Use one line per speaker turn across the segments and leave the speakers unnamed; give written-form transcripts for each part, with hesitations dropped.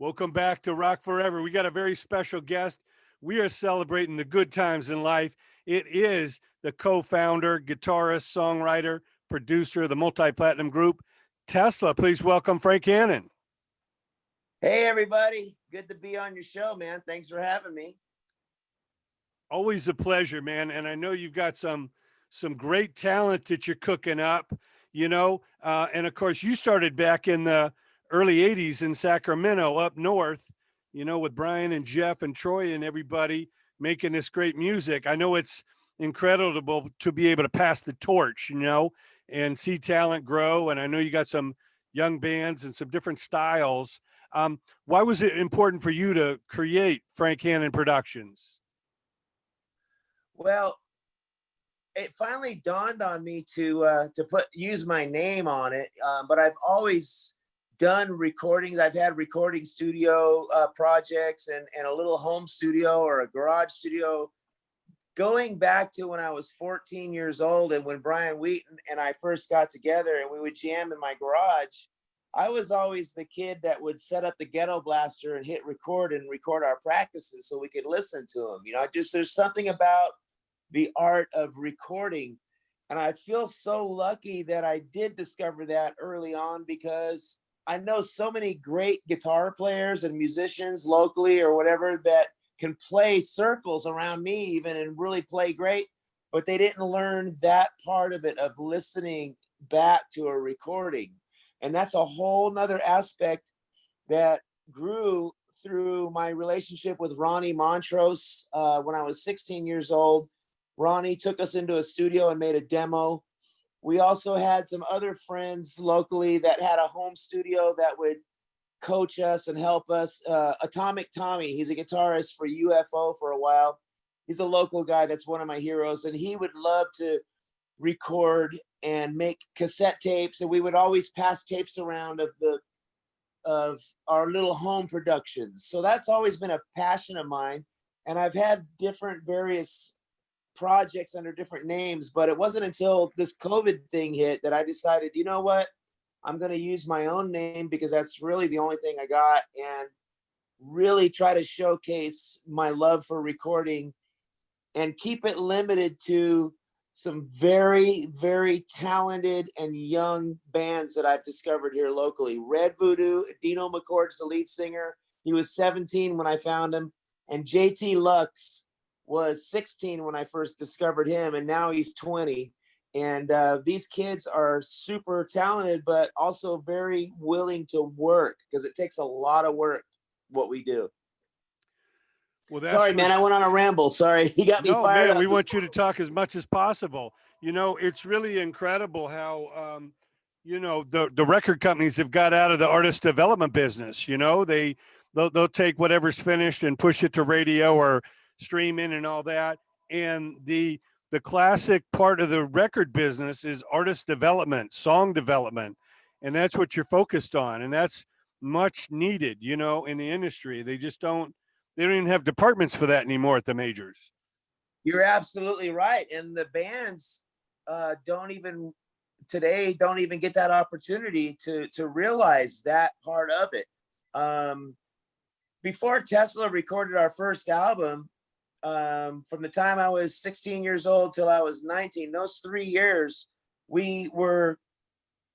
Welcome back to Rock Forever. We got a very special guest. We are celebrating the good times in life. It is the co-founder, guitarist, songwriter, producer of the multi-platinum group, Tesla. Please welcome Frank Hannon.
Hey, everybody. Good to be on your show, man. Thanks for having me.
Always a pleasure, man. And I know you've got some great talent that you're cooking up, and of course you started back in the early 80s in Sacramento up north, with Brian and Jeff and Troy and everybody making this great music. I know it's incredible to be able to pass the torch, and see talent grow. And I know you got some young bands and some different styles. Why was it important for you to create Frank Hannon Productions?
Well, it finally dawned on me to use my name on it, but I've always done recordings. I've had recording studio projects and a little home studio or a garage studio going back to when I was 14 years old, and when Brian Wheaton and I first got together and we would jam in my garage. I was always the kid that would set up the ghetto blaster and hit record and record our practices so we could listen to them. There's something about the art of recording. And I feel so lucky that I did discover that early on, because I know so many great guitar players and musicians locally or whatever that can play circles around me even and really play great, but they didn't learn that part of it, of listening back to a recording. And that's a whole nother aspect that grew through my relationship with Ronnie Montrose. When I was 16 years old, Ronnie took us into a studio and made a demo. We also had some other friends locally that had a home studio that would coach us and help us. Atomic Tommy, he's a guitarist for UFO for a while. He's a local guy that's one of my heroes, and he would love to record and make cassette tapes, and we would always pass tapes around of our little home productions. So that's always been a passion of mine, and I've had different various projects under different names, but it wasn't until this COVID thing hit that I decided, you know what, I'm going to use my own name, because that's really the only thing I got, and really try to showcase my love for recording and keep it limited to some very, very talented and young bands that I've discovered here locally. Red Voodoo, Dino McCord's the lead singer. He was 17 when I found him. And JT LOUX was 16 when I first discovered him, and now he's 20. And these kids are super talented, but also very willing to work, because it takes a lot of work, what we do. Well, sorry, man, I went on a ramble. Sorry, he got me fired up.
We want you to talk as much as possible. It's really incredible how, the record companies have got out of the artist development business. They'll take whatever's finished and push it to radio or streaming and all that. And the classic part of the record business is artist development, song development. And that's what you're focused on. And that's much needed, in the industry. They don't even have departments for that anymore at the majors.
You're absolutely right. And the bands don't even get that opportunity to realize that part of it. Before Tesla recorded our first album, from the time I was 16 years old till I was 19, those 3 years, we were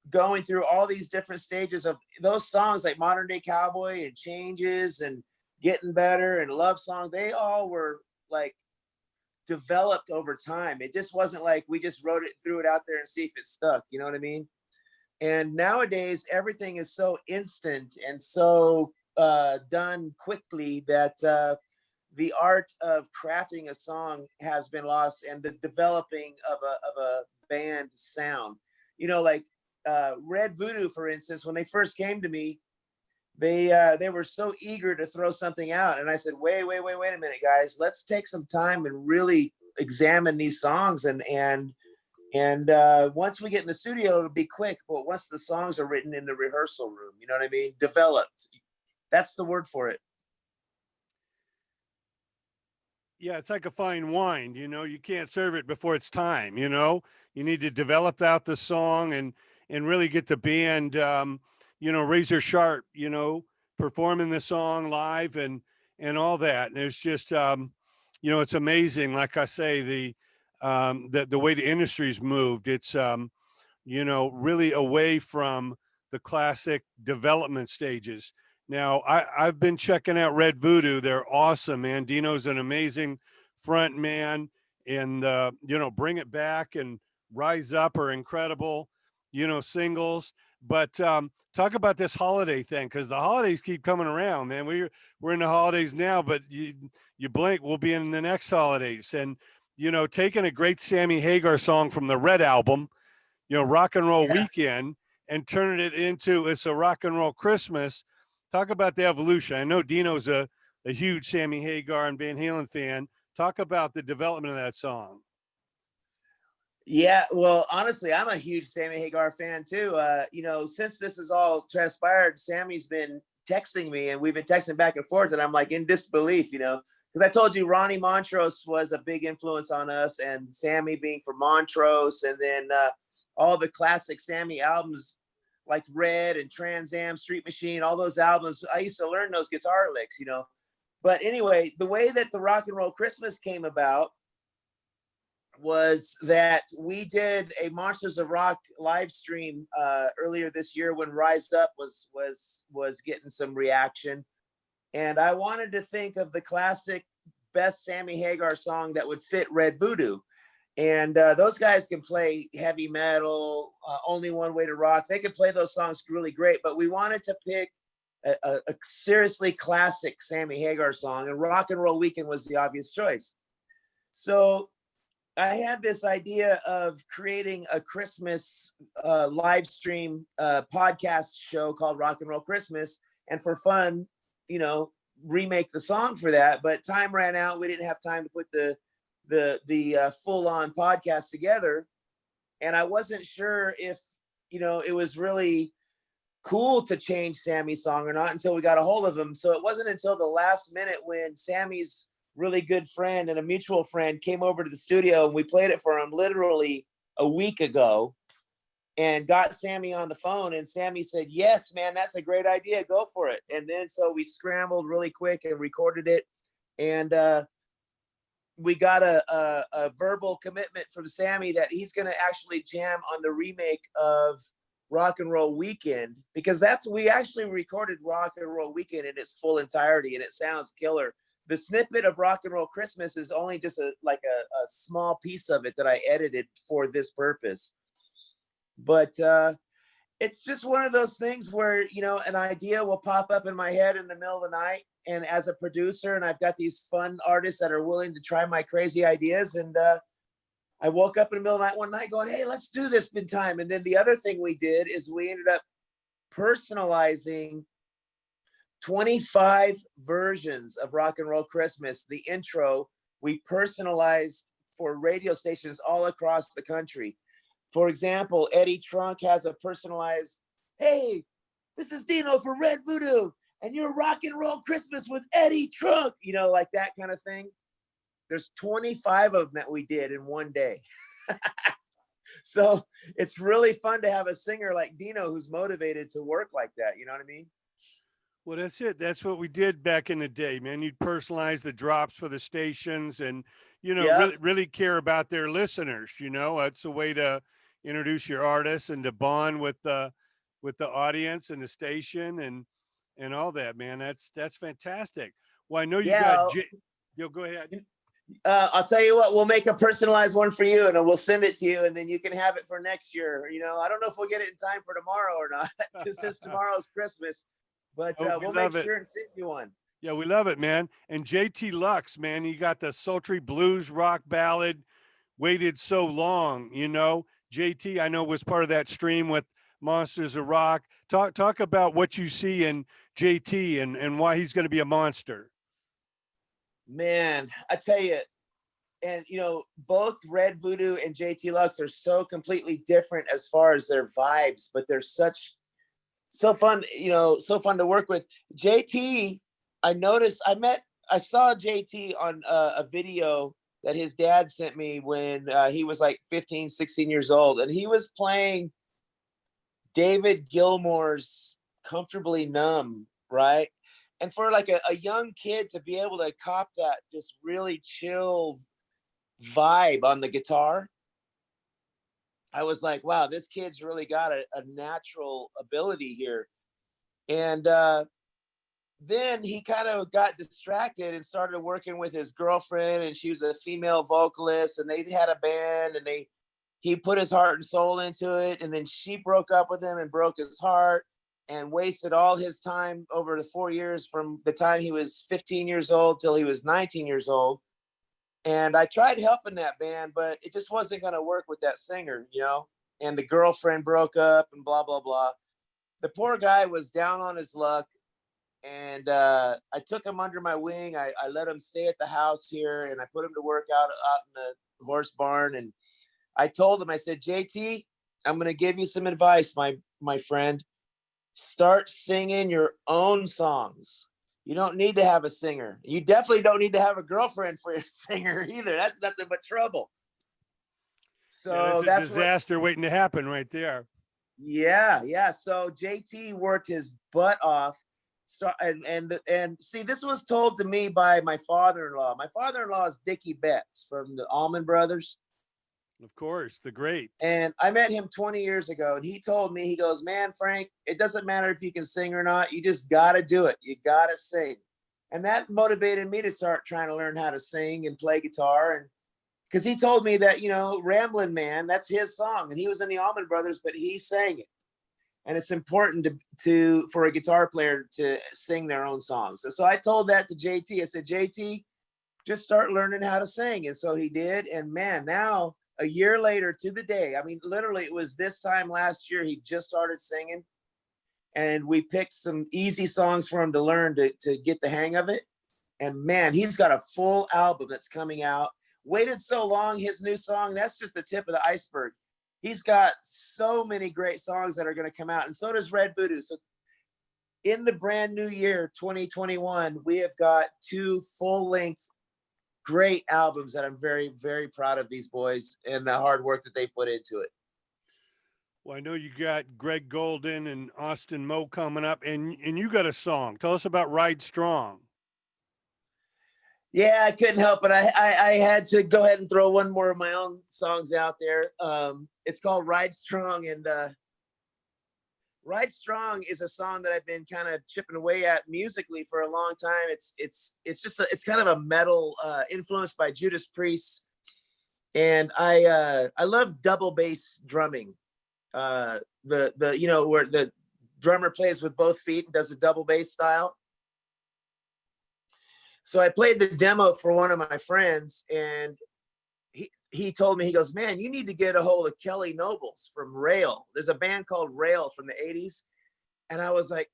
going through all these different stages of those songs, like Modern Day Cowboy and Changes and Getting Better and Love Song. They all were like developed over time. It just wasn't like we just wrote it, threw it out there and see if it stuck. You know what I mean? And nowadays everything is so instant and so done quickly that the art of crafting a song has been lost, and the developing of a band sound. Like Red Voodoo, for instance, when they first came to me, they were so eager to throw something out, and I said, wait a minute, guys, let's take some time and really examine these songs, and once we get in the studio, it'll be quick, but once the songs are written in the rehearsal room, you know what I mean, developed, that's the word for it.
Yeah, it's like a fine wine, you can't serve it before it's time, you need to develop out the song and really get the band, razor sharp, performing the song live and all that. And there's just you know, it's amazing. Like I say, the way the industry's moved, it's you know, really away from the classic development stages. Now, I've been checking out Red Voodoo. They're awesome, man. Dino's an amazing front man, and you know, Bring It Back and Rise Up are incredible, you know, singles. But talk about this holiday thing, because the holidays keep coming around, man. We're in the holidays now, but you blink, we'll be in the next holidays. And you know, taking a great Sammy Hagar song from the Red album, you know, Rock and Roll Weekend, and turning it into It's a Rock and Roll Christmas. Talk about the evolution. I know Dino's a huge Sammy Hagar and Van Halen fan. Talk about the development of that song.
Yeah, well, honestly, I'm a huge Sammy Hagar fan too. You know, since this is all transpired, Sammy's been texting me and we've been texting back and forth, and I'm like in disbelief, you know, because I told you Ronnie Montrose was a big influence on us, and Sammy being from Montrose, and then all the classic Sammy albums like Red and Trans Am, Street Machine, all those albums. I used to learn those guitar licks, you know. But anyway, the way that the Rock and Roll Christmas came about was that we did a Monsters of Rock live stream earlier this year when Rise Up was getting some reaction, and I wanted to think of the classic best Sammy Hagar song that would fit Red Voodoo. And those guys can play heavy metal, Only One Way to Rock. They can play those songs really great, but we wanted to pick a seriously classic Sammy Hagar song, and Rock and Roll Weekend was the obvious choice. So I had this idea of creating a Christmas live stream podcast show called Rock and Roll Christmas, and for fun, you know, remake the song for that. But time ran out. We didn't have time to put the full-on podcast together, and I wasn't sure if, you know, it was really cool to change Sammy's song or not until we got a hold of him. So it wasn't until the last minute when Sammy's really good friend and a mutual friend came over to the studio, and we played it for him literally a week ago, and got Sammy on the phone, and Sammy said, yes, man, that's a great idea, go for it. And then so we scrambled really quick and recorded it, and we got a verbal commitment from Sammy that he's going to actually jam on the remake of Rock and Roll Weekend, because we actually recorded Rock and Roll Weekend in its full entirety, and it sounds killer. The snippet of Rock and Roll Christmas is only just a small piece of it that I edited for this purpose. But it's just one of those things where, you know, an idea will pop up in my head in the middle of the night, and as a producer, and I've got these fun artists that are willing to try my crazy ideas, and I woke up in the middle of the night one night going, hey, let's do this in time. And then the other thing we did is we ended up personalizing 25 versions of Rock and Roll Christmas. The intro we personalized for radio stations all across the country. For example, Eddie Trunk has a personalized, hey, this is Dino for Red Voodoo, and you're Rock and Roll Christmas with Eddie Trunk, you know, like that kind of thing. There's 25 of them that we did in one day. So it's really fun to have a singer like Dino who's motivated to work like that. You know what I mean?
Well, that's it. That's what we did back in the day, man. You'd personalize the drops for the stations, and, you know, really care about their listeners. You know, it's a way to introduce your artists and to bond with the audience and the station and all that, man. That's fantastic. Well, I know you got Yo, go ahead.
I'll tell you what, we'll make a personalized one for you, and we'll send it to you, and then you can have it for next year. You know, I don't know if we'll get it in time for tomorrow or not, because since tomorrow's Christmas, but we'll make sure and send you one.
Yeah, we love it, man. And JT LOUX, man, he got the sultry blues rock ballad, Waited So Long, you know. JT, I know, was part of that stream with Monsters of Rock. Talk about what you see in JT and why he's going to be a monster.
Man, I tell you, and you know, both Red Voodoo and JT LOUX are so completely different as far as their vibes, but they're so fun, you know, so fun to work with. JT, I saw JT on a video that his dad sent me when he was like 15, 16 years old, and he was playing David Gilmour's Comfortably Numb right? And for like a young kid to be able to cop that just really chill vibe on the guitar, I was like, wow, this kid's really got a natural ability here. And then he kind of got distracted and started working with his girlfriend, and she was a female vocalist, and they had a band, and he put his heart and soul into it, and then she broke up with him and broke his heart and wasted all his time over the 4 years from the time he was 15 years old till he was 19 years old. And I tried helping that band, but it just wasn't going to work with that singer, you know. And the girlfriend broke up and blah blah blah. The poor guy was down on his luck, and I took him under my wing. I let him stay at the house here, and I put him to work out in the horse barn. And I told him, I said, JT, I'm going to give you some advice, my friend. Start singing your own songs. You don't need to have a singer. You definitely don't need to have a girlfriend for your singer either. That's nothing but trouble. So
yeah, that's a disaster waiting to happen right there.
Yeah. So JT worked his butt off. And see, this was told to me by my father-in-law. My father-in-law is Dickie Betts from the Allman Brothers.
Of course, the great.
And I met him 20 years ago, and he told me, he goes, man, Frank, it doesn't matter if you can sing or not. You just got to do it. You got to sing. And that motivated me to start trying to learn how to sing and play guitar. And because he told me that, you know, Ramblin' Man, that's his song. And he was in the Allman Brothers, but he sang it. And it's important for a guitar player to sing their own songs. So I told that to JT. I said, JT, just start learning how to sing. And so he did. And man, now a year later to the day, I mean, literally it was this time last year, he just started singing, and we picked some easy songs for him to learn to get the hang of it. And man, he's got a full album that's coming out. Waited So Long, his new song, that's just the tip of the iceberg. He's got so many great songs that are going to come out, and so does Red Voodoo. So in the brand new year, 2021, we have got 2 full-length great albums that I'm very, very proud of these boys and the hard work that they put into it.
Well, I know you got Greg Golden and Austin Moe coming up, and you got a song. Tell us about Ride Strong.
Yeah, I couldn't help it. I had to go ahead and throw one more of my own songs out there. It's called Ride Strong, and Ride Strong is a song that I've been kind of chipping away at musically for a long time. It's kind of a metal influenced by Judas Priest, and I love double bass drumming. The you know, where the drummer plays with both feet and does a double bass style. So I played the demo for one of my friends, and he told me, he goes, man, you need to get a hold of Kelly Nobles from Rail. There's a band called Rail from the 80s. And I was like,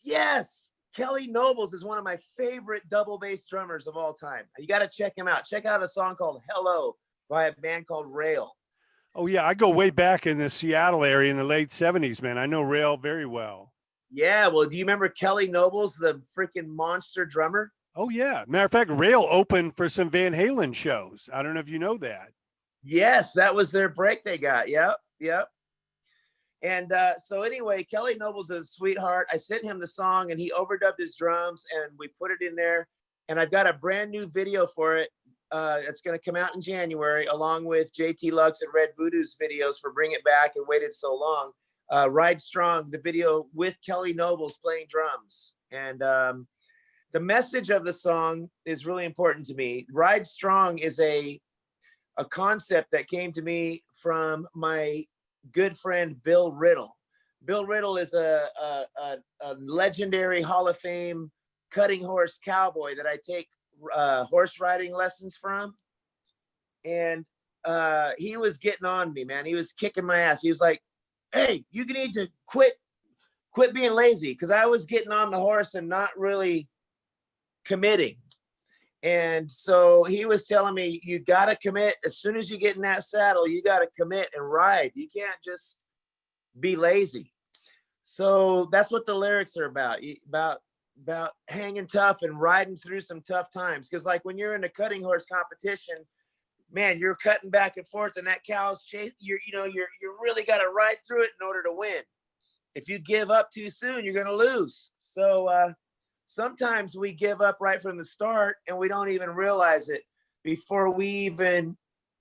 yes, Kelly Nobles is one of my favorite double bass drummers of all time. You got to check him out. Check out a song called Hello by a band called Rail.
Oh, yeah. I go way back in the Seattle area in the late 70s, man. I know Rail very well.
Yeah. Well, do you remember Kelly Nobles, the freaking monster drummer?
Oh, yeah. Matter of fact, Rail opened for some Van Halen shows. I don't know if you know that.
Yes, that was their break they got. Yep. And so anyway, Kelly Nobles is a sweetheart. I sent him the song, and he overdubbed his drums, and we put it in there. And I've got a brand new video for it. It's going to come out in January, along with JT LOUX and Red Voodoo's videos for Bring It Back and Waited So Long. Ride Strong, the video with Kelly Nobles playing drums. And the message of the song is really important to me. Ride Strong is a concept that came to me from my good friend Bill Riddle. Bill Riddle is a legendary Hall of Fame cutting horse cowboy that I take horse riding lessons from. And he was getting on me, man. He was kicking my ass. He was like, hey, you need to quit being lazy, because I was getting on the horse and not really committing. And so he was telling me, you got to commit. As soon as you get in that saddle, you got to commit and ride. You can't just be lazy. So that's what the lyrics are about hanging tough and riding through some tough times. Because like when you're in a cutting horse competition, man, you're cutting back and forth, and that cow's chase. You really got to ride through it in order to win. if you give up too soon, you're going to lose. So sometimes we give up right from the start and we don't even realize it. Before we even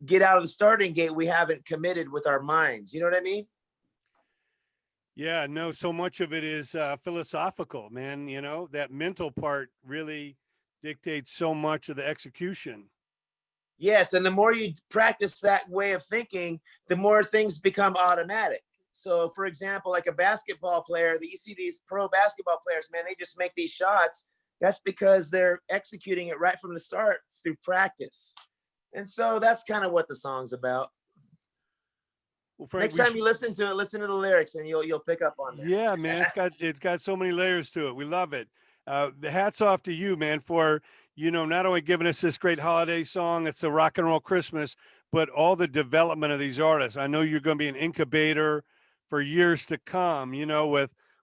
get out of the starting gate, we haven't committed with our minds. You know what I mean?
Yeah, no, so much of it is philosophical, man. You know, that mental part really dictates so much of the execution.
Yes, and the more you practice that way of thinking, the more things become automatic. So, for example, like a basketball player, that you see these pro basketball players, man, they just make these shots. That's because they're executing it right from the start through practice. And so that's kind of what the song's about.
Well, Frank,
Next time you listen to it, listen to the lyrics, and you'll pick up on that.
yeah, man, it's got so many layers to it. We love it. The hats off to you, man, for not only giving us this great holiday song, it's a rock and roll Christmas, but all the development of these artists. I know you're going to be an incubator for years to come.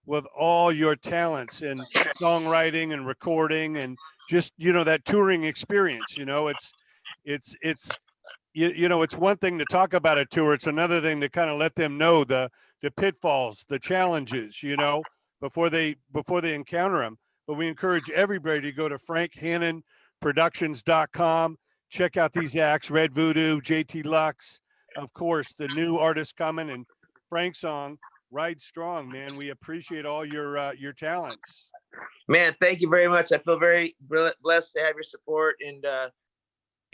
With all your talents in songwriting and recording and just that touring experience. It's one thing to talk about a tour. It's another thing to kind of let them know the pitfalls, the challenges, before they encounter them. But we encourage everybody to go to FrankHannonProductions.com. Check out these acts: Red Voodoo, JT LOUX, of course, the new artist coming, and Frank's song "Ride Strong." Man, we appreciate all your talents.
Man, thank you very much. I feel very blessed to have your support,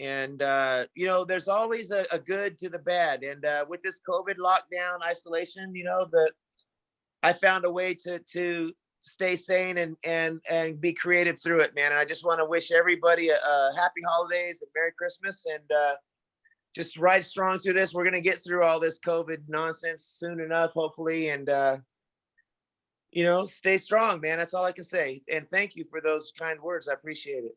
and there's always a good to the bad. And with this COVID lockdown isolation, that I found a way to stay sane and be creative through it, man. And I just want to wish everybody a happy holidays and Merry Christmas, and just ride strong through this. We're going to get through all this COVID nonsense soon enough, hopefully. And, stay strong, man. That's all I can say. And thank you for those kind words. I appreciate it.